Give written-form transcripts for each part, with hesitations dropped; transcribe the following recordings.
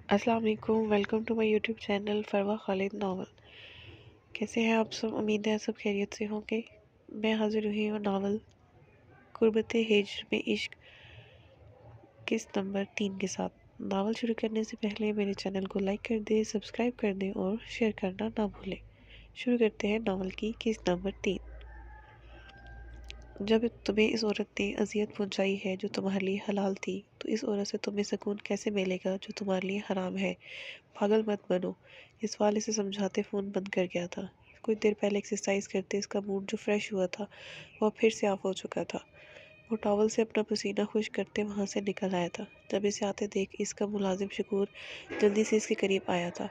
السلام علیکم، welcome to my YouTube channel Farwa Khalid novel. کیسے ہیں آپ سب؟ امید ہے سب خیریت سے ہوں گے۔ میں حاضر ہوئی ہوں ناول قربت ہجر میں عشق قسط نمبر 3 کے ساتھ۔ ناول شروع کرنے سے پہلے میرے چینل کو لائک کر دیں، سبسکرائب کر دیں اور شیئر کرنا نہ بھولیں۔ شروع کرتے ہیں ناول کی قسط نمبر 3۔ جب تمہیں اس عورت نے اذیت پہنچائی ہے جو تمہارے لیے حلال تھی، تو اس عورت سے تمہیں سکون کیسے ملے گا جو تمہارے لیے حرام ہے؟ پاگل مت بنو۔ اس والے سے سمجھاتے فون بند کر گیا تھا۔ کچھ دیر پہلے ایکسرسائز کرتے اس کا موڈ جو فریش ہوا تھا وہ پھر سے آف ہو چکا تھا۔ وہ ٹاول سے اپنا پسینہ خشک کرتے وہاں سے نکل آیا تھا۔ جب اسے آتے دیکھ اس کا ملازم شکور جلدی سے اس کے قریب آیا تھا۔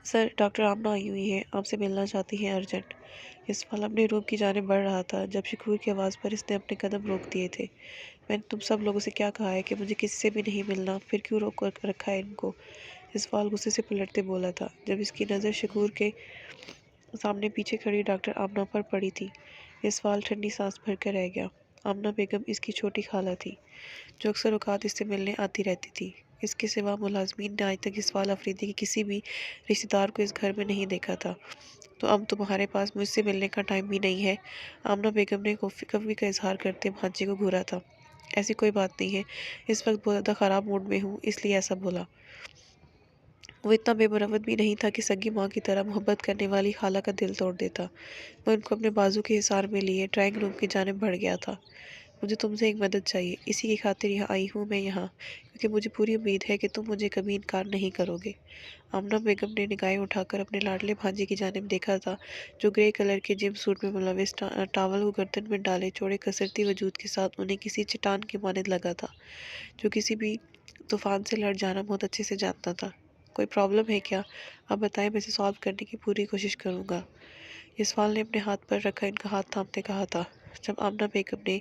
سر، ڈاکٹر آمنہ آئی ہوئی ہے، آپ سے ملنا چاہتی ہیں، ارجنٹ۔ یسوال اپنے روم کی جانب بڑھ رہا تھا جب شکور کی آواز پر اس نے اپنے قدم روک دیے تھے۔ میں نے تم سب لوگوں سے کیا کہا ہے کہ مجھے کسی سے بھی نہیں ملنا، پھر کیوں روک کر رکھا ہے ان کو؟ یسوال غصے سے پلٹتے بولا تھا جب اس کی نظر شکور کے سامنے پیچھے کھڑی ڈاکٹر آمنہ پر پڑی تھی۔ یسوال ٹھنڈی سانس بھر کر رہ گیا۔ آمنہ بیگم اس کی چھوٹی خالہ تھی جو اکثر اوقات اس سے ملنے آتی رہتی تھی۔ اس کے سوا ملازمین نے آج تک یسوال افریدی کے کسی بھی رشتہ دار کو اس گھر میں نہیں دیکھا تھا۔ تو اب تمہارے پاس مجھ سے ملنے کا ٹائم بھی نہیں ہے؟ آمنہ بیگم نے کفی کا اظہار کرتے بھانجے کو گھورا تھا۔ ایسی کوئی بات نہیں ہے، اس وقت بہت زیادہ خراب موڈ میں ہوں اس لیے ایسا بولا۔ وہ اتنا بے مروت بھی نہیں تھا کہ سگی ماں کی طرح محبت کرنے والی خالہ کا دل توڑ دیتا۔ وہ ان کو اپنے بازو کے حصار میں لیے ڈرائنگ روم کی جانب بڑھ گیا تھا۔ مجھے تم سے ایک مدد چاہیے، اسی کی خاطر یہاں آئی ہوں میں یہاں، کیونکہ مجھے پوری امید ہے کہ تم مجھے کبھی انکار نہیں کرو گے۔ آمنہ بیگم نے نگاہیں اٹھا کر اپنے لاڈلے بھانجے کی جانب دیکھا تھا جو گرے کلر کے جم سوٹ میں ملوث ٹاول کو گردن میں ڈالے چوڑے کسرتی وجود کے ساتھ انہیں کسی چٹان کی مانند لگا تھا جو کسی بھی طوفان سے لڑ جانا بہت اچھے سے جانتا تھا۔ کوئی پرابلم ہے کیا؟ آپ بتائیں، میں اسے سالو کرنے کی پوری کوشش کروں گا۔ یسوال نے اپنے ہاتھ پر رکھا ان کا ہاتھ تھامتے کہا تھا۔ جب آمنہ بیگم نے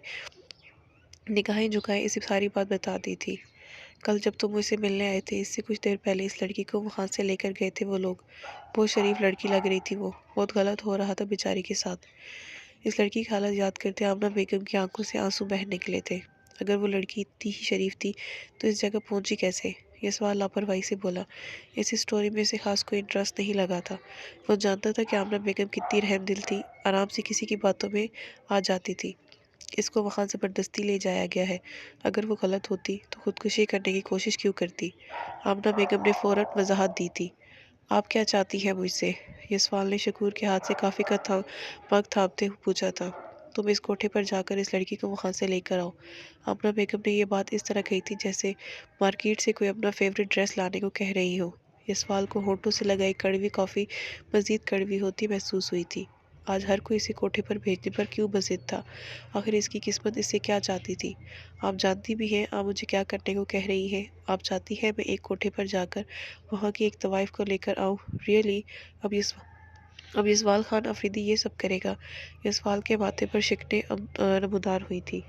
نگاہیں جھکائے اسے ساری بات بتا دی تھی۔ کل جب تم مجھ سے ملنے آئے تھے، اس سے کچھ دیر پہلے اس لڑکی کو وہاں سے لے کر گئے تھے وہ لوگ۔ بہت شریف لڑکی لگ رہی تھی وہ، بہت غلط ہو رہا تھا بیچاری کے ساتھ۔ اس لڑکی کی حالت یاد کرتے آمنہ بیگم کی آنکھوں سے آنسو بہہ نکلے تھے۔ اگر وہ لڑکی اتنی ہی شریف تھی تو اس جگہ پہنچی کیسے؟ یہ سوال لاپرواہی سے بولا۔ اس اسٹوری میں سے خاص کوئی انٹرسٹ نہیں لگا تھا۔ وہ جانتا تھا کہ آمنہ بیگم کتنی رحم دل تھی، آرام سے کسی کی باتوں میں آ جاتی تھی۔ اس کو وہاں زبردستی لے جایا گیا ہے، اگر وہ غلط ہوتی تو خودکشی کرنے کی کوشش کیوں کرتی؟ آمنہ بیگم نے فوراً وضاحت دی تھی۔ آپ کیا چاہتی ہیں مجھ سے؟ یسوال نے شکور کے ہاتھ سے کافی کا مگ تھامتے ہوئے پوچھا تھا۔ تم اس کوٹھے پر جا کر اس لڑکی کو وہاں سے لے کر آؤ۔ آمنہ بیگم نے یہ بات اس طرح کہی تھی جیسے مارکیٹ سے کوئی اپنا فیوریٹ ڈریس لانے کو کہہ رہی ہو۔ یسوال کو ہونٹوں سے لگائی کڑوی کافی مزید کڑوی ہوتی محسوس ہوئی تھی۔ آج ہر کوئی اسے کوٹھے پر بھیجنے پر کیوں بضد تھا؟ آخر اس کی قسمت اس سے کیا چاہتی تھی؟ آپ جانتی بھی ہیں آپ مجھے کیا کرنے کو کہہ رہی ہیں؟ آپ چاہتی ہیں میں ایک کوٹھے پر جا کر وہاں کی ایک طوائف کو لے کر آؤں؟ ریئلی؟ اب یسوال خان افریدی یہ سب کرے گا؟ یسوال کے ماتھے پر شکنیں نمودار ہوئی تھی،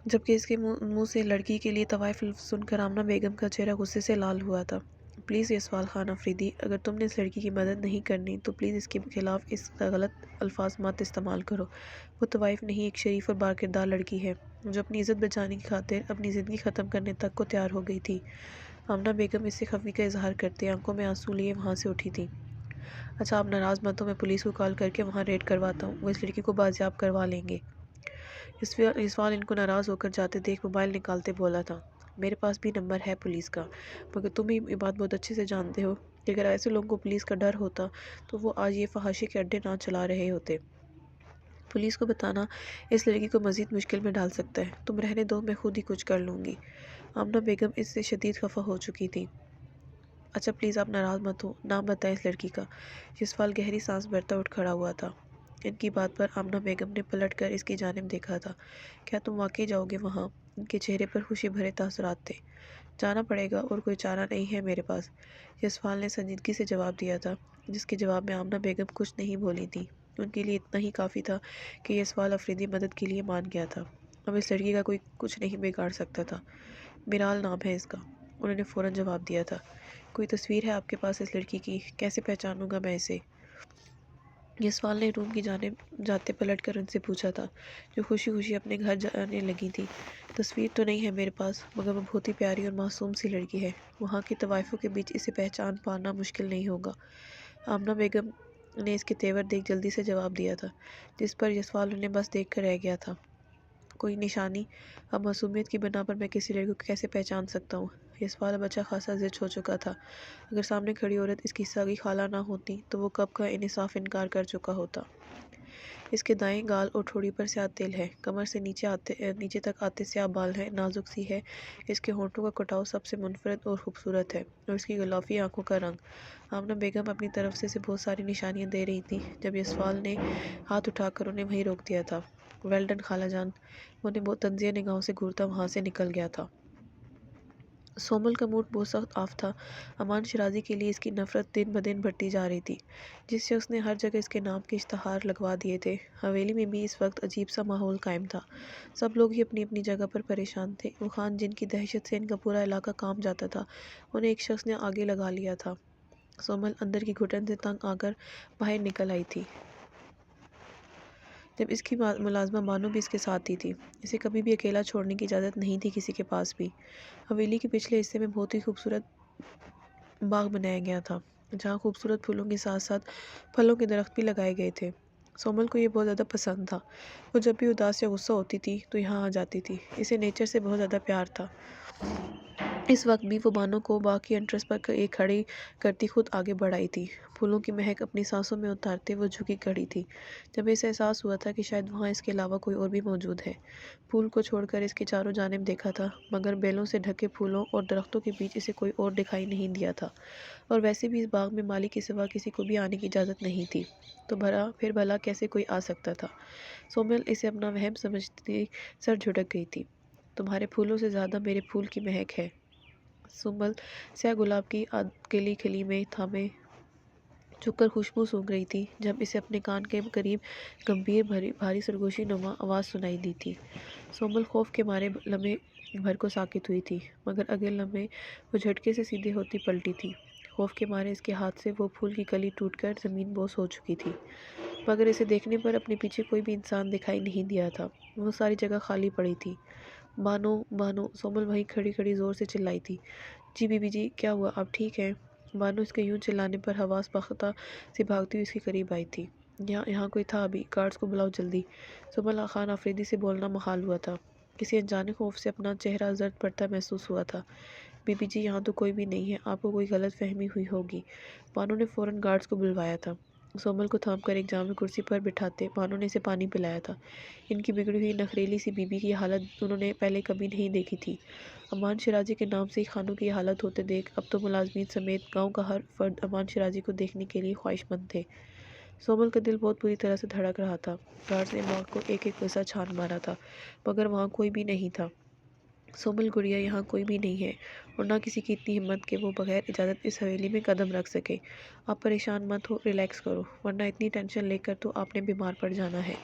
جبکہ اس کے منہ سے لڑکی کے لیے طوائف لفظ سن کر آمنہ بیگم کا چہرہ غصے سے لال ہوا تھا۔ پلیز یسوال خان افریدی، اگر تم نے اس لڑکی کی مدد نہیں کرنی تو پلیز اس کے خلاف اس غلط الفاظ مت استعمال کرو۔ وہ طوائف نہیں، ایک شریف اور باکردار لڑکی ہے جو اپنی عزت بچانے کی خاطر اپنی زندگی ختم کرنے تک کو تیار ہو گئی تھی۔ آمنہ بیگم اس سے خفگی کا اظہار کرتے آنکھوں میں آنسو لیے وہاں سے اٹھی تھی۔ اچھا، آپ ناراض مت ہو، میں پولیس کو کال کر کے وہاں ریڈ کرواتا ہوں، وہ اس لڑکی کو بازیاب کروا لیں گے۔ یسوال ان کو ناراض ہو کر جاتے دیکھ موبائل نکالتے بولا تھا۔ میرے پاس بھی نمبر ہے پولیس کا، مگر تم یہ بات بہت اچھے سے جانتے ہو کہ اگر ایسے لوگوں کو پولیس کا ڈر ہوتا تو وہ آج یہ فحاشی کے اڈے نہ چلا رہے ہوتے۔ پولیس کو بتانا اس لڑکی کو مزید مشکل میں ڈال سکتا ہے۔ تم رہنے دو، میں خود ہی کچھ کر لوں گی۔ آمنہ بیگم اس سے شدید خفا ہو چکی تھی۔ اچھا پلیز آپ ناراض مت ہو، نام بتائیں اس لڑکی کا۔ یسوال گہری سانس بھرتا اٹھ کھڑا ہوا تھا۔ ان کی بات پر آمنہ بیگم نے پلٹ کر اس کی جانب دیکھا تھا۔ کیا تم واقعی جاؤ گے وہاں؟ ان کے چہرے پر خوشی بھرے تاثرات تھے۔ جانا پڑے گا اور کوئی چارہ نہیں ہے میرے پاس، یسوال نے سنجیدگی سے جواب دیا تھا، جس کے جواب میں آمنہ بیگم کچھ نہیں بولی تھی۔ ان کے لیے اتنا ہی کافی تھا کہ یسوال افریدی مدد کے لیے مان گیا تھا۔ اب اس لڑکی کا کوئی کچھ نہیں بگاڑ سکتا تھا۔ میرال نام ہے اس کا، انہوں نے فوراً جواب دیا تھا۔ کوئی تصویر ہے آپ کے پاس اس لڑکی کی؟ کیسے پہچانوں گا میں اسے؟ یسوال نے روم کی جانب جاتے پلٹ کر ان سے پوچھا تھا، جو خوشی خوشی اپنے گھر جانے لگی تھی۔ تصویر تو نہیں ہے میرے پاس، مگر وہ بہت ہی پیاری اور معصوم سی لڑکی ہے۔ وہاں کے طوائفوں کے بیچ اسے پہچان پانا مشکل نہیں ہوگا۔ آمنہ بیگم نے اس کے تیور دیکھ جلدی سے جواب دیا تھا، جس پر یسوال انہیں بس دیکھ کر رہ گیا تھا۔ کوئی نشانی؟ اب معصومیت کی بنا پر میں کسی لڑکی کو کیسے پہچان سکتا ہوں؟ یسوال اب اچھا خاصا زچ ہو چکا تھا۔ اگر سامنے کھڑی عورت اس کی سگی خالہ نہ ہوتی تو وہ کب کا انہیں صاف انکار کر چکا ہوتا۔ اس کے دائیں گال اور ٹھوڑی پر سیاہ تل ہے، کمر سے نیچے تک آتے سیاہ بال ہیں، نازک سی ہے۔ اس کے ہونٹوں کا کٹاؤ سب سے منفرد اور خوبصورت ہے، اور اس کی گلابی آنکھوں کا رنگ۔ آمنہ بیگم اپنی طرف سے اسے بہت ساری نشانیاں دے رہی تھیں جب یسوال نے ہاتھ اٹھا کر انہیں وہیں روک دیا تھا۔ ویل ڈن خالہ جان۔ وہ بہت طنزیہ نگاہوں سے گھورتا وہاں سے نکل گیا تھا۔ سومل کا موڈ بہت سخت آف تھا۔ امان شیرازی کے لیے اس کی نفرت دن بدن بڑھتی جا رہی تھی۔ جس شخص نے ہر جگہ اس کے نام کے اشتہار لگوا دیے تھے، حویلی میں بھی اس وقت عجیب سا ماحول قائم تھا۔ سب لوگ ہی اپنی اپنی جگہ پر پریشان تھے۔ وہ خان جن کی دہشت سے ان کا پورا علاقہ کانپ جاتا تھا، انہیں ایک شخص نے آگے لگا لیا تھا۔ سومل اندر کی گھٹن سے تنگ آ کر باہر نکل آئی تھی، جب اس کی ملازمہ بانو بھی اس کے ساتھ ہی تھی۔ اسے کبھی بھی اکیلا چھوڑنے کی اجازت نہیں تھی کسی کے پاس بھی۔ حویلی کے پچھلے حصے میں بہت ہی خوبصورت باغ بنایا گیا تھا، جہاں خوبصورت پھولوں کے ساتھ ساتھ پھلوں کے درخت بھی لگائے گئے تھے۔ سومل کو یہ بہت زیادہ پسند تھا۔ وہ جب بھی اداس یا غصہ ہوتی تھی تو یہاں آ جاتی تھی۔ اسے نیچر سے بہت زیادہ پیار تھا۔ اس وقت بھی وہ بانو کو باغ کی انٹرس پر کھڑی کرتی خود آگے بڑھ آئی تھی۔ پھولوں کی مہک اپنی سانسوں میں اتارتے وہ جھکی کھڑی تھی، جب اسے احساس ہوا تھا کہ شاید وہاں اس کے علاوہ کوئی اور بھی موجود ہے۔ پھول کو چھوڑ کر اس کے چاروں جانب دیکھا تھا، مگر بیلوں سے ڈھکے پھولوں اور درختوں کے بیچ اسے کوئی اور دکھائی نہیں دیا تھا، اور ویسے بھی اس باغ میں مالک کے سوا کسی کو بھی آنے کی اجازت نہیں تھی، تو پھر بھلا کیسے کوئی آ سکتا تھا؟ سومل اسے اپنا وہم سمجھتی سر جھٹک گئی تھی۔ تمہارے پھولوں سے زیادہ میرے پھول کی مہک ہے۔ سومل سیاہ گلاب کی کلی کھلی میں تھامے جھک کر خوشبو سونگھ رہی تھی، جب اسے اپنے کان کے قریب گمبھیر بھاری سرگوشی نما آواز سنائی دی تھی۔ سومل خوف کے مارے لمحے بھر کو ساکت ہوئی تھی، مگر اگلے لمحے وہ جھٹکے سے سیدھی ہوتی پلٹی تھی۔ خوف کے مارے اس کے ہاتھ سے وہ پھول کی کلی ٹوٹ کر زمین بوس ہو چکی تھی، مگر اسے دیکھنے پر اپنے پیچھے کوئی بھی انسان دکھائی نہیں دیا تھا۔ وہ ساری جگہ خالی پڑی تھی۔ بانو، بانو! سومل وہیں کھڑی کھڑی زور سے چلائی تھی۔ جی بی بی جی، کیا ہوا؟ آپ ٹھیک ہیں؟ بانو اس کے یوں چلانے پر حواس باختہ سے بھاگتی ہوئی اس کے قریب آئی تھی۔ یہاں کوئی تھا ابھی؟ گارڈز کو بلاؤ جلدی۔ سومل خان آفریدی سے بولنا محال ہوا تھا۔ کسی انجانے خوف سے اپنا چہرہ زرد پڑتا محسوس ہوا تھا۔ بی بی جی، یہاں تو کوئی بھی نہیں ہے، آپ کو کوئی غلط فہمی ہوئی ہوگی۔ بانو نے فوراً گارڈز کو بلوایا تھا۔ سومل کو تھام کر ایک جام میں کرسی پر بٹھاتے بانو نے اسے پانی پلایا تھا۔ ان کی بگڑی ہوئی نخریلی سی بیوی کی یہ حالت انہوں نے پہلے کبھی نہیں دیکھی تھی۔ امان شیرازی کے نام سے ہی خانوں کی یہ حالت ہوتے دیکھ اب تو ملازمین سمیت گاؤں کا ہر فرد امان شیرازی کو دیکھنے کے لیے خواہش مند تھے۔ سومل کا دل بہت بری طرح سے دھڑک رہا تھا۔ گارڈز نے باغ کو ایک ایک غصہ چھان مارا تھا، مگر وہاں کوئی بھی نہیں تھا۔ سومل گڑیا، یہاں کوئی بھی نہیں ہے، اور نہ کسی کی اتنی ہمت کہ وہ بغیر اجازت اس حویلی میں قدم رکھ سکے۔ آپ پریشان مت ہو، ریلیکس کرو، ورنہ اتنی ٹینشن لے کر تو آپ نے بیمار پڑ جانا ہے۔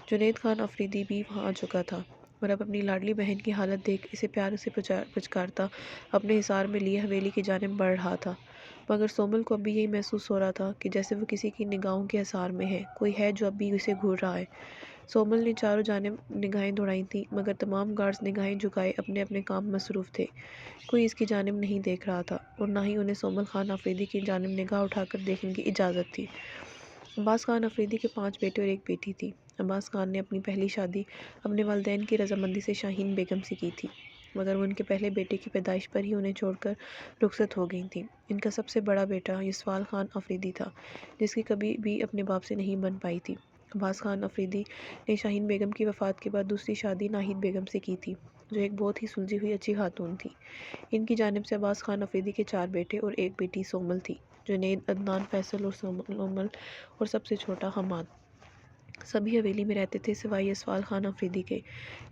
جنید خان آفریدی بھی وہاں آ چکا تھا، اور اب اپنی لاڈلی بہن کی حالت دیکھ اسے پیار سے پچکارتا اپنے حصار میں لیے حویلی کی جانب بڑھ رہا تھا، مگر سومل کو اب بھی یہی محسوس ہو رہا تھا کہ جیسے وہ کسی کی نگاہوں کے حصار میں ہے، کوئی ہے جو اب بھی اسے گھور رہا ہے۔ سومل نے چاروں جانب نگاہیں دوڑائی تھیں، مگر تمام گارڈز نگاہیں جھکائے اپنے اپنے کام میں مصروف تھے۔ کوئی اس کی جانب نہیں دیکھ رہا تھا، اور نہ ہی انہیں سومل خان آفریدی کی جانب نگاہ اٹھا کر دیکھنے کی اجازت تھی۔ عباس خان آفریدی کے 5 بیٹے اور ایک بیٹی تھی۔ عباس خان نے اپنی پہلی شادی اپنے والدین کی رضامندی سے شاہین بیگم سے کی تھی، مگر وہ ان کے پہلے بیٹے کی پیدائش پر ہی انہیں چھوڑ کر رخصت ہو گئی تھیں۔ ان کا سب سے بڑا بیٹا یسوال خان آفریدی تھا، جس کی کبھی بھی اپنے باپ سے نہیں بن پائی تھی۔ عباس خان آفریدی نے شاہین بیگم کی وفات کے بعد دوسری شادی ناہید بیگم سے کی تھی، جو ایک بہت ہی سلجھی ہوئی اچھی خاتون تھی۔ ان کی جانب سے عباس خان آفریدی کے 4 بیٹے اور ایک بیٹی سومل تھی۔ جنید، عدنان، فیصل اور سومل، اور سب سے چھوٹا حماد، سبھی حویلی میں رہتے تھے سوائے یسوال خان آفریدی کے۔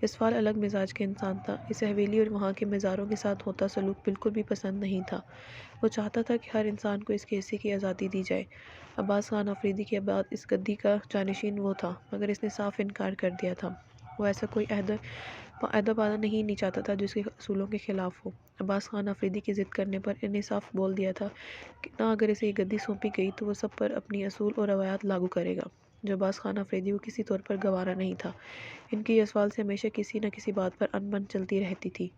یسوال الگ مزاج کا انسان تھا۔ اسے حویلی اور وہاں کے مزاروں کے ساتھ ہوتا سلوک بالکل بھی پسند نہیں تھا۔ وہ چاہتا تھا کہ ہر انسان کو اس کے حصے کی آزادی دی جائے۔ عباس خان آفریدی کے بعد اس گدی کا جانشین وہ تھا، مگر اس نے صاف انکار کر دیا تھا۔ وہ ایسا کوئی عہدہ معاہدہ نہیں چاہتا تھا جو اس کے اصولوں کے خلاف ہو۔ عباس خان آفریدی کی ضد کرنے پر انہیں صاف بول دیا تھا کہ نہ اگر اسے یہ گدی سونپی گئی تو وہ سب پر اپنی اصول اور روایات لاگو کرے گا، جو عباس خان آفریدی کو کسی طور پر گوارا نہیں تھا۔ ان کی یسوال سے ہمیشہ کسی نہ کسی بات پر ان بن چلتی رہتی تھی۔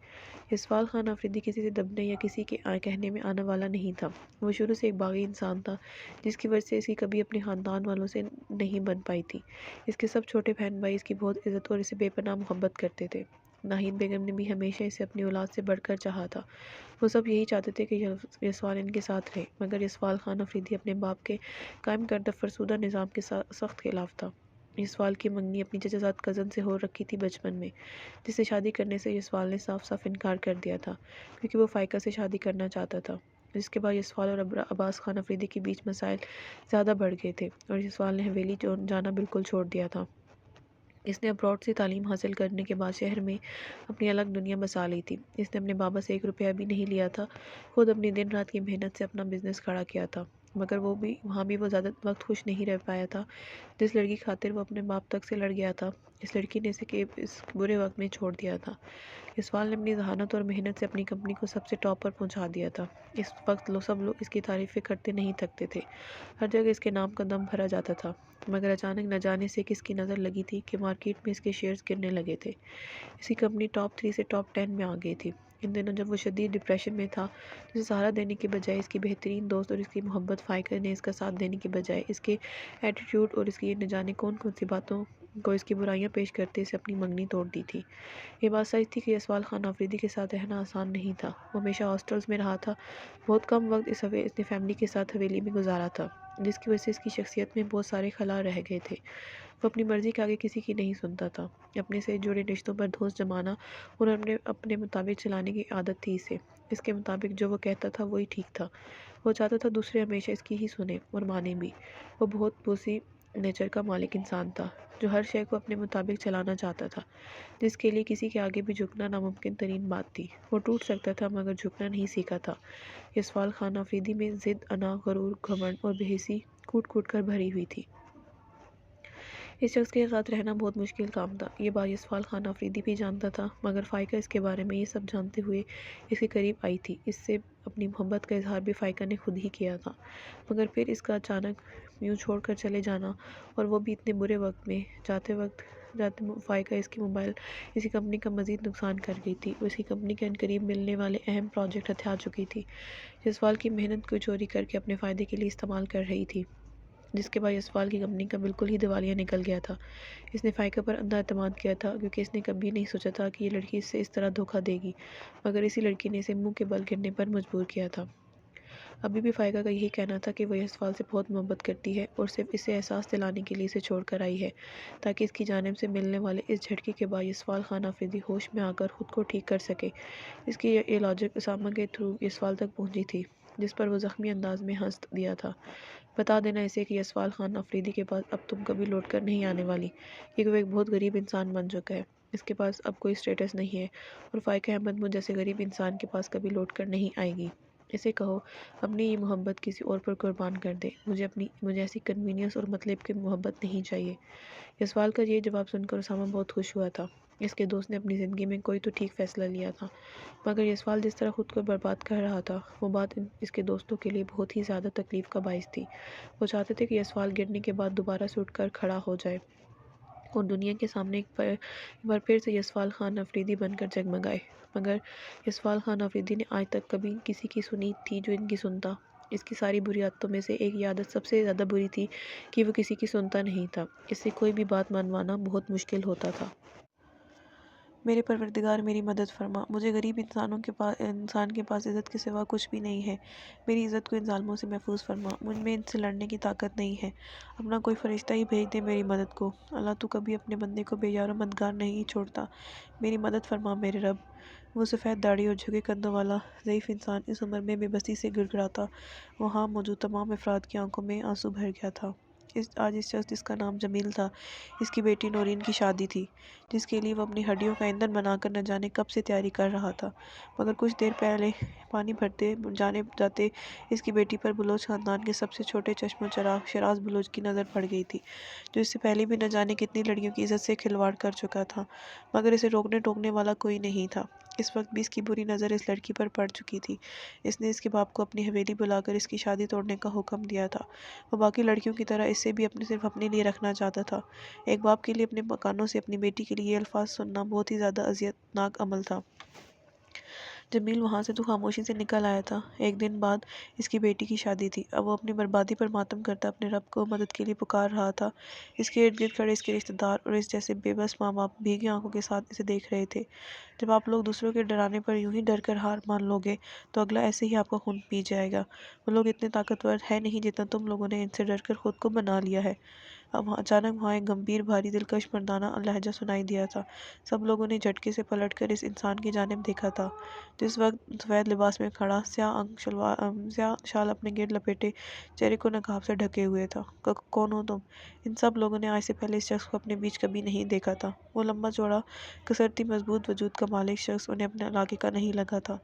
یسوال خان آفریدی کسی سے دبنے یا کسی کے کہنے میں آنے والا نہیں تھا۔ وہ شروع سے ایک باغی انسان تھا، جس کی وجہ سے اس کی کبھی اپنے خاندان والوں سے نہیں بن پائی تھی۔ اس کے سب چھوٹے بہن بھائی اس کی بہت عزت اور اسے بے پناہ محبت کرتے تھے۔ ناہید بیگم نے بھی ہمیشہ اسے اپنی اولاد سے بڑھ کر چاہا تھا۔ وہ سب یہی چاہتے تھے کہ یسوال ان کے ساتھ رہے، مگر یسوال خان آفریدی اپنے باپ کے قائم کردہ فرسودہ نظام کے سخت خلاف تھا۔ یسوال کی منگنی اپنی چچا زاد کزن سے ہو رکھی تھی بچپن میں، جس سے شادی کرنے سے یسوال نے صاف صاف انکار کر دیا تھا، کیونکہ وہ فائقہ سے شادی کرنا چاہتا تھا۔ جس کے بعد یسوال اور عباس خان آفریدی کے بیچ مسائل زیادہ بڑھ گئے تھے اور یسوال نے حویلی جانا بالکل چھوڑ دیا تھا۔ اس نے ابراڈ سے تعلیم حاصل کرنے کے بعد شہر میں اپنی الگ دنیا بسا لی تھی۔ اس نے اپنے بابا سے 1 روپیہ بھی نہیں لیا تھا، خود اپنی دن رات کی محنت سے اپنا بزنس کھڑا کیا تھا، مگر وہاں بھی وہ زیادہ وقت خوش نہیں رہ پایا تھا۔ جس لڑکی کی خاطر وہ اپنے باپ تک سے لڑ گیا تھا، اس لڑکی نے اسے اس برے وقت میں چھوڑ دیا تھا۔ یسوال نے اپنی ذہانت اور محنت سے اپنی کمپنی کو سب سے ٹاپ پر پہنچا دیا تھا۔ اس وقت سب لوگ اس کی تعریفیں کرتے نہیں تھکتے تھے، ہر جگہ اس کے نام کا دم بھرا جاتا تھا، مگر اچانک نہ جانے سے کس کی نظر لگی تھی کہ مارکیٹ میں اس کے شیئرز گرنے لگے تھے۔ اس کی کمپنی ٹاپ 3 سے ٹاپ 10 میں آ گئی تھی۔ ان دنوں جب وہ شدید ڈپریشن میں تھا، اسے سہارا دینے کے بجائے اس کی بہترین دوست اور اس کی محبت فائقہ نے اس کا ساتھ دینے کے بجائے اس کے ایٹیٹیوڈ اور اس کی نہ جانے کون سی باتوں کو اس کی برائیاں پیش کرتے اسے اپنی منگنی توڑ دی تھی۔ یہ بات سچ تھی کہ یسوال خان آفریدی کے ساتھ رہنا آسان نہیں تھا۔ وہ ہمیشہ ہاسٹلز میں رہا تھا، بہت کم وقت اس نے فیملی کے ساتھ حویلی میں گزارا تھا، جس کی وجہ سے اس کی شخصیت میں بہت سارے خلا رہ گئے تھے۔ وہ اپنی مرضی کے آگے کسی کی نہیں سنتا تھا۔ اپنے سے جڑے رشتوں پر دھوس جمانا اور اپنے مطابق چلانے کی عادت تھی اسے۔ اس کے مطابق جو وہ کہتا تھا وہی ٹھیک تھا۔ وہ چاہتا تھا دوسرے ہمیشہ اس کی ہی سنیں اور مانیں بھی۔ وہ بہت بوسی نیچر کا مالک انسان تھا، جو ہر شے کو اپنے مطابق چلانا چاہتا تھا، جس کے لیے کسی کے آگے بھی جھکنا ناممکن ترین بات تھی۔ وہ ٹوٹ سکتا تھا مگر جھکنا نہیں سیکھا تھا۔ یسوال خان آفریدی میں ضد، انا، غرور، گھمنڈ اور بے حسی کوٹ کوٹ کر بھری ہوئی تھی۔ اس شخص کے ساتھ رہنا بہت مشکل کام تھا، یہ بات یسوال خان آفریدی بھی جانتا تھا، مگر فائقہ اس کے بارے میں یہ سب جانتے ہوئے اس کے قریب آئی تھی۔ اس سے اپنی محبت کا اظہار بھی فائقہ نے خود ہی کیا تھا، مگر پھر اس کا اچانک یوں چھوڑ کر چلے جانا، اور وہ بھی اتنے برے وقت میں، جاتے فائقہ اس کی کمپنی کا مزید نقصان کر گئی تھی۔ وہ اس کی کمپنی کے عنقریب ملنے والے اہم پروجیکٹ ہتھیار چکی تھی، یسوال کی محنت کو چوری کر کے اپنے فائدے کے لیے استعمال کر رہی تھی، جس کے بعد یسوال کی کمپنی کا بالکل ہی دیوالیہ نکل گیا تھا۔ اس نے فائقہ پر اندھا اعتماد کیا تھا، کیونکہ اس نے کبھی نہیں سوچا تھا کہ یہ لڑکی اس سے اس طرح دھوکہ دے گی، مگر اسی لڑکی نے اسے منہ کے بل گرنے پر مجبور کیا تھا۔ ابھی بھی فائقہ کا یہی کہنا تھا کہ وہ یسوال سے بہت محبت کرتی ہے اور صرف اسے احساس دلانے کے لیے اسے چھوڑ کر آئی ہے، تاکہ اس کی جانب سے ملنے والے اس جھٹکے کے بعد یسوال خان آفریدی ہوش میں آ کر خود کو ٹھیک کر سکے۔ اس کی یہ لاجک اسامہ کے تھرو یسوال تک پہنچی تھی، جس پر وہ زخمی انداز میں ہنس دیا تھا۔ بتا دینا اسے کہ یسوال خان آفریدی کے پاس اب تم کبھی لوٹ کر نہیں آنے والی، کیونکہ وہ ایک بہت غریب انسان بن چکا ہے، اس کے پاس اب کوئی اسٹیٹس نہیں ہے، اور فائقہ احمد مجھ جیسے غریب انسان کے پاس کبھی لوٹ کر نہیں آئے گی۔ اسے کہو اپنی یہ محبت کسی اور پر قربان کر دے، مجھے ایسی کنوینئنس اور مطلب کی محبت نہیں چاہیے۔ یسوال کا یہ جواب سن کر اسامہ بہت خوش ہوا تھا۔ اس کے دوست نے اپنی زندگی میں کوئی تو ٹھیک فیصلہ لیا تھا، مگر یسوال جس طرح خود کو برباد کر رہا تھا، وہ بات اس کے دوستوں کے لیے بہت ہی زیادہ تکلیف کا باعث تھی۔ وہ چاہتے تھے کہ یسوال گرنے کے بعد دوبارہ سے اٹھ کر کھڑا ہو جائے اور دنیا کے سامنے ایک بار پھر سے یسوال خان آفریدی بن کر جگمگائے، مگر یسوال خان آفریدی نے آج تک کبھی کسی کی سنی تھی جو ان کی سنتا؟ اس کی ساری بری عادتوں میں سے ایک عادت سب سے زیادہ بری تھی کہ وہ کسی کی سنتا نہیں تھا۔ اس سے کوئی بھی بات منوانا بہت مشکل ہوتا تھا۔ میرے پروردگار میری مدد فرما، مجھے غریب انسان کے پاس عزت کے سوا کچھ بھی نہیں ہے، میری عزت کو ان ظالموں سے محفوظ فرما، مجھ میں ان سے لڑنے کی طاقت نہیں ہے، اپنا کوئی فرشتہ ہی بھیج دے میری مدد کو۔ اللہ تو کبھی اپنے بندے کو بے یار و مددگار نہیں چھوڑتا، میری مدد فرما میرے رب۔ وہ سفید داڑھی اور جھکے کندھوں والا ضعیف انسان اس عمر میں بے بسی سے گڑ گڑاتا۔ وہاں موجود تمام افراد کی آنکھوں میں آنسو بھر گیا تھا۔ آج اس شخص جس کا نام جمیل تھا، اس کی بیٹی نورین کی شادی تھی، جس کے لیے وہ اپنی ہڈیوں کا ایندھن بنا کر نہ جانے کب سے تیاری کر رہا تھا، مگر کچھ دیر پہلے پانی بھرتے جانے جاتے اس کی بیٹی پر بلوچ خاندان کے سب سے چھوٹے چشم و چراغ شیراز بلوچ کی نظر پڑ گئی تھی، جو اس سے پہلے بھی نہ جانے کتنی لڑکیوں کی عزت سے کھلواڑ کر چکا تھا، مگر اسے روکنے ٹوکنے والا کوئی نہیں تھا۔ اس وقت بھی اس کی بری نظر اس لڑکی پر پڑ چکی تھی۔ اس نے اس کے باپ کو اپنی حویلی بلا کر اس کی شادی توڑنے کا حکم دیا تھا۔ وہ باقی لڑکیوں کی طرح اسے بھی صرف اپنے لیے رکھنا چاہتا تھا۔ ایک باپ کے لیے اپنے کانوں سے اپنی بیٹی کے لیے یہ الفاظ سننا بہت ہی زیادہ اذیت ناک عمل تھا۔ جمیل وہاں سے تو خاموشی سے نکل آیا تھا۔ ایک دن بعد اس کی بیٹی کی شادی تھی۔ اب وہ اپنی بربادی پر ماتم کرتا اپنے رب کو مدد کے لیے پکار رہا تھا۔ اس کے ارد گرد کھڑے اس کے رشتہ دار اور اس جیسے بے بس ماں باپ بھیگی آنکھوں کے ساتھ اسے دیکھ رہے تھے۔ جب آپ لوگ دوسروں کے ڈرانے پر یوں ہی ڈر کر ہار مان لوگے تو اگلا ایسے ہی آپ کا خون پی جائے گا۔ وہ لوگ اتنے طاقتور ہے نہیں جتنا تم لوگوں نے ان سے ڈر کر خود کو بنا لیا ہے۔ اب اچانک وہاں ایک گمبھیر بھاری دلکش مردانہ لہجہ سنائی دیا تھا۔ سب لوگوں نے جھٹکے سے پلٹ کر اس انسان کی جانب دیکھا تھا جو اس وقت سفید لباس میں کھڑا سیاہ شال اپنے گرد لپیٹے چہرے کو نقاب سے ڈھکے ہوئے تھا۔ کون ہو تم؟ ان سب لوگوں نے آج سے پہلے اس شخص کو اپنے بیچ کبھی نہیں دیکھا تھا۔ وہ لمبا چوڑا کسرتی مضبوط وجود کا مالک شخص انہیں اپنے علاقے کا نہیں لگا تھا۔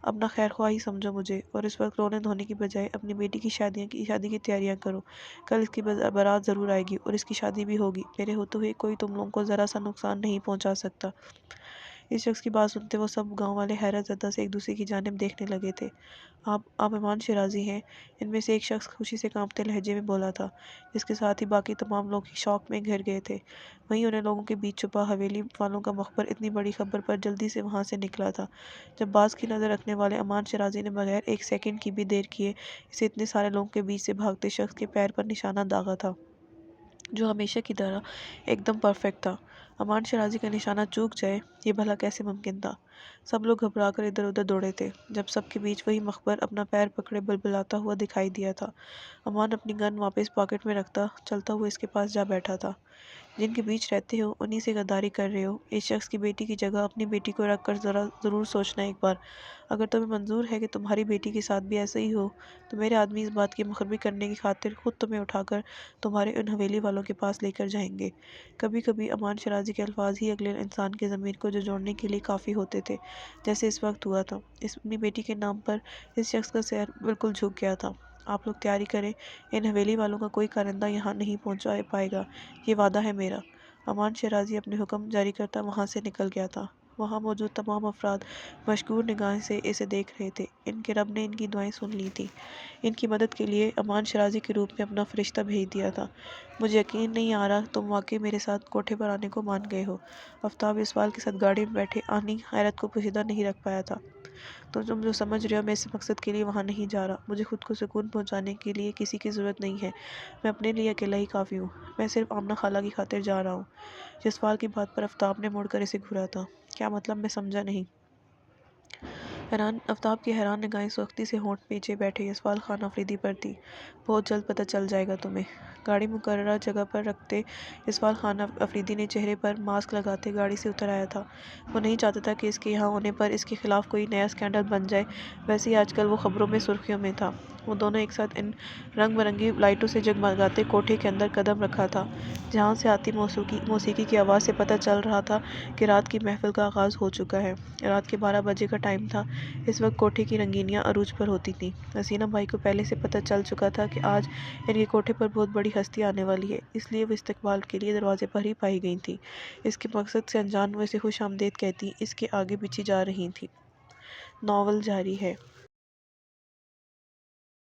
اپنا خیر خواہ ہی سمجھو مجھے، اور اس وقت رونے دھونے کی بجائے اپنی بیٹی کی شادی کی تیاریاں کرو۔ کل اس کی بارات ضرور آئے گی اور اس کی شادی بھی ہوگی۔ میرے ہوتے ہوئے کوئی تم لوگوں کو ذرا سا نقصان نہیں پہنچا سکتا۔ اس شخص کی بات سنتے وہ سب گاؤں والے حیرت زدہ سے ایک دوسرے کی جانب دیکھنے لگے تھے۔ آپ امان شیرازی ہیں؟ ان میں سے ایک شخص خوشی سے کانپتے لہجے میں بولا تھا، جس کے ساتھ ہی باقی تمام لوگ شوق میں گھر گئے تھے۔ وہیں انہیں لوگوں کے بیچ چھپا حویلی والوں کا مخبر اتنی بڑی خبر پر جلدی سے وہاں سے نکلا تھا۔ جب باز کی نظر رکھنے والے امان شیرازی نے بغیر ایک سیکنڈ کی بھی دیر کیے اسے اتنے سارے لوگوں کے بیچ سے بھاگتے شخص کے پیر پر نشانہ داغا تھا، جو ہمیشہ کی طرح ایک دم پرفیکٹ تھا۔ امان شیرازی کا نشانہ چوک جائے یہ بھلا کیسے ممکن تھا؟ سب لوگ گھبرا کر ادھر ادھر دوڑے تھے جب سب کے بیچ وہی مخبر اپنا پیر پکڑے بلبلاتا ہوا دکھائی دیا تھا۔ امان اپنی گن واپس پاکٹ میں رکھتا چلتا ہوا اس کے پاس جا بیٹھا تھا۔ جن کے بیچ رہتے ہو انہی سے غداری کر رہے ہو۔ اس شخص کی بیٹی کی جگہ اپنی بیٹی کو رکھ کر ضرور سوچنا ایک بار۔ اگر تمہیں منظور ہے کہ تمہاری بیٹی کے ساتھ بھی ایسا ہی ہو تو میرے آدمی اس بات کی مخربی کرنے کی خاطر خود تمہیں اٹھا کر تمہارے ان حویلی والوں کے پاس لے کر جائیں گے۔ کبھی کبھی امان شیرازی کے الفاظ ہی اگلے انسان کے ضمیر کو جوڑنے کے لیے کافی ہوتے تھے، جیسے اس وقت ہوا تھا۔ اپنی بیٹی کے نام پر اس شخص کا سر بالکل جھک گیا تھا۔ آپ لوگ تیاری کریں، ان حویلی والوں کا کوئی کارندہ یہاں نہیں پہنچ پائے گا، یہ وعدہ ہے میرا۔ امان شیرازی اپنے حکم جاری کرتا وہاں سے نکل گیا تھا۔ وہاں موجود تمام افراد مشکور نگاہیں سے اسے دیکھ رہے تھے۔ ان کے رب نے ان کی دعائیں سن لی تھیں۔ ان کی مدد کے لیے امان شیرازی کے روپ میں اپنا فرشتہ بھیج دیا تھا۔ مجھے یقین نہیں آ رہا تم واقعی میرے ساتھ کوٹھے پر آنے کو مان گئے ہو۔ آفتاب اس سوال کے ساتھ گاڑی میں بیٹھے آنی حیرت کو پوشیدہ نہیں رکھ پایا تھا۔ تم جو سمجھ رہے ہو میں اس مقصد کے لیے وہاں نہیں جا رہا۔ مجھے خود کو سکون پہنچانے کے لیے کسی کی ضرورت نہیں ہے۔ میں اپنے لیے اکیلا ہی کافی ہوں۔ میں صرف آمنہ خالہ کی خاطر جا رہا ہوں۔ یہ سوال کی بات پر آفتاب نے مڑ کر اسے گھورا تھا۔ کیا مطلب؟ میں سمجھا نہیں۔ آفتاب کی حیران نگاہیں سختی سے ہونٹ پیچھے بیٹھے یہ سوال خان آفریدی پر تھی۔ بہت جلد پتہ چل جائے گا تمہیں۔ گاڑی مقررہ جگہ پر رکھتے یہ سوال خان آفریدی نے چہرے پر ماسک لگاتے گاڑی سے اتر آیا تھا۔ وہ نہیں چاہتا تھا کہ اس کے یہاں ہونے پر اس کے خلاف کوئی نیا اسکینڈل بن جائے۔ ویسے ہی آج کل وہ خبروں میں سرخیوں میں تھا۔ وہ دونوں ایک ساتھ ان رنگ برنگی لائٹوں سے جگمگاتے کوٹھے کے اندر قدم رکھا تھا، جہاں سے آتی موسیقی کی آواز سے پتہ چل رہا تھا کہ رات کی محفل کا آغاز ہو چکا ہے۔ رات کے 12 بجے کا ٹائم تھا۔ اس وقت کوٹھے کی رنگینیاں عروج پر ہوتی تھیں۔ حسینہ بھائی کو پہلے سے پتہ چل چکا تھا کہ آج ان کے کوٹھے پر بہت بڑی ہستی آنے والی ہے، اس لیے وہ استقبال کے لیے دروازے پر ہی پائی گئی تھیں۔ اس کے مقصد سے انجان وہ اسے خوش آمدید کہتی اس کے آگے پیچھے جا رہی تھیں۔ ناول جاری ہے۔